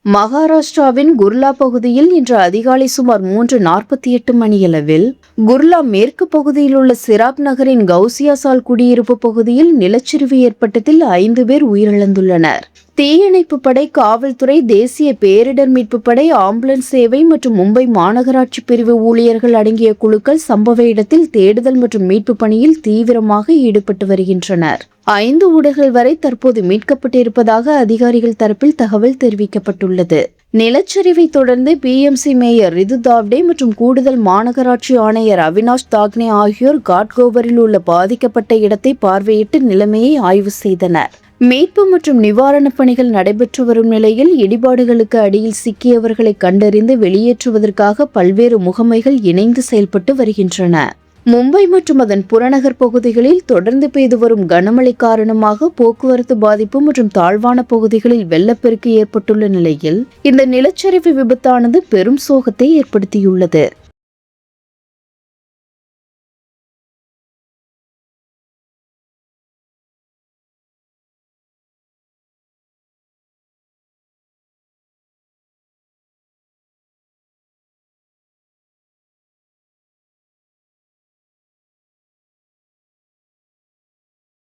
மகாராஷ்டிராவின் குர்லா பகுதியில் இன்று அதிகாலை சுமார் 3:48 மணியளவில் குர்லா மேற்கு பகுதியில் உள்ள சிராப் நகரின் கவுசியாசால் குடியிருப்பு பகுதியில் நிலச்சரிவு ஏற்பட்டதில் 5 பேர் உயிரிழந்துள்ளனர். தீயணைப்பு படை, காவல்துறை, தேசிய பேரிடர் மீட்பு படை, ஆம்புலன்ஸ் சேவை மற்றும் மும்பை மாநகராட்சி பிரிவு ஊழியர்கள் அடங்கிய குழுக்கள் சம்பவ இடத்தில் தேடுதல் மற்றும் மீட்பு பணியில் தீவிரமாக ஈடுபட்டு வருகின்றனர். 5 உடல்கள் வரை தற்போது மீட்கப்பட்டிருப்பதாக அதிகாரிகள் தரப்பில் தகவல் தெரிவிக்கப்பட்டுள்ளது. நிலச்சரிவை தொடர்ந்து பிஎம்சி மேயர் ரிது தாவ்டே மற்றும் கூடுதல் மாநகராட்சி ஆணையர் அவினாஷ் தாக்னே ஆகியோர் காட்கோவரில் உள்ள பாதிக்கப்பட்ட இடத்தை பார்வையிட்டு நிலைமையை ஆய்வு செய்தனர். மீட்பு மற்றும் நிவாரணப் பணிகள் நடைபெற்று வரும் நிலையில் இடிபாடுகளுக்கு அடியில் சிக்கியவர்களை கண்டறிந்து வெளியேற்றுவதற்காக பல்வேறு முகமைகள் இணைந்து செயல்பட்டு வருகின்றன. மும்பை மற்றும் அதன் புறநகர் பகுதிகளில் தொடர்ந்து பெய்து வரும் கனமழை காரணமாக போக்குவரத்து பாதிப்பு மற்றும் தாழ்வான பகுதிகளில் வெள்ளப்பெருக்கு ஏற்பட்டுள்ள நிலையில் இந்த நிலச்சரிவு விபத்தானது பெரும் சோகத்தை ஏற்படுத்தியுள்ளது.